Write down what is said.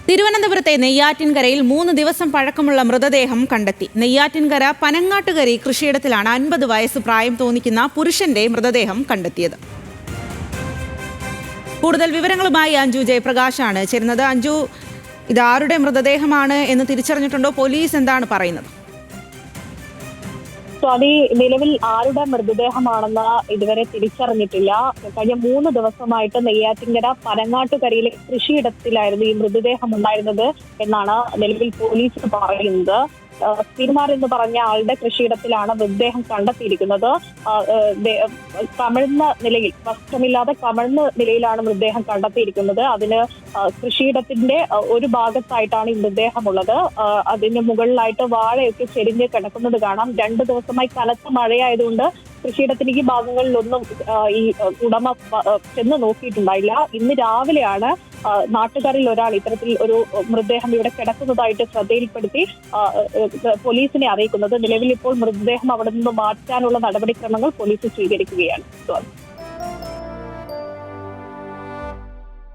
തിരുവനന്തപുരത്തെ നെയ്യാറ്റിൻകരയിൽ 3 ദിവസം പഴക്കമുള്ള മൃതദേഹം കണ്ടെത്തി. നെയ്യാറ്റിൻകര പനങ്ങാട്ടുകരി കൃഷിയിടത്തിലാണ് 50 വയസ്സ് പ്രായം തോന്നിക്കുന്ന പുരുഷന്റെ മൃതദേഹം കണ്ടെത്തിയത്. കൂടുതൽ വിവരങ്ങളുമായി അഞ്ജു ജയപ്രകാശാണ് ചേരുന്നത്. അഞ്ജു, ഇതാരുടെ മൃതദേഹമാണ് എന്ന് തിരിച്ചറിഞ്ഞിട്ടുണ്ടോ? പോലീസ് എന്താണ് പറയുന്നത്? സ്വാതി, നിലവിൽ ആരുടെ മൃതദേഹമാണെന്ന് ഇതുവരെ തിരിച്ചറിഞ്ഞിട്ടില്ല. കഴിഞ്ഞ 3 ദിവസമായിട്ട് നെയ്യാറ്റിൻകര പനങ്ങാട്ടുകരയിലെ കൃഷിയിടത്തിലായിരുന്നു ഈ മൃതദേഹം ഉണ്ടായിരുന്നത് എന്നാണ് നിലവിൽ പോലീസ് പറയുന്നത്. ശ്രീകുമാർ എന്ന് പറഞ്ഞ ആളുടെ കൃഷിയിടത്തിലാണ് മൃതദേഹം കണ്ടെത്തിയിരിക്കുന്നത്. കമിഴ്ന്ന നിലയിൽ, വസ്ത്രമില്ലാതെ കമിഴ്ന്ന നിലയിലാണ് മൃതദേഹം കണ്ടെത്തിയിരിക്കുന്നത്. അതിന് കൃഷിയിടത്തിന്റെ ഒരു ഭാഗത്തായിട്ടാണ് ഈ മൃതദേഹമുള്ളത്. അതിന് മുകളിലായിട്ട് വാഴയൊക്കെ ചെരിഞ്ഞ് കിടക്കുന്നത് കാണാം. 2 ദിവസമായി കനത്ത മഴയായതുകൊണ്ട് കൃഷിയിടത്തിന്റെ ഈ ഭാഗങ്ങളിലൊന്നും ഈ ഉടമ ചെന്ന് നോക്കിയിട്ടുണ്ടായില്ല. ഇന്ന് രാവിലെയാണ് നാട്ടുകാരിൽ ഒരാൾ ഇത്തരത്തിൽ ഒരു മൃതദേഹം ഇവിടെ കിടക്കുന്നതായിട്ട് ശ്രദ്ധയിൽപ്പെടുത്തി പോലീസിനെ അറിയിക്കുന്നത്. നിലവിൽ ഇപ്പോൾ മൃതദേഹം അവിടെ നിന്ന് മാറ്റാനുള്ള നടപടിക്രമങ്ങൾ പോലീസ് സ്വീകരിക്കുകയാണ്.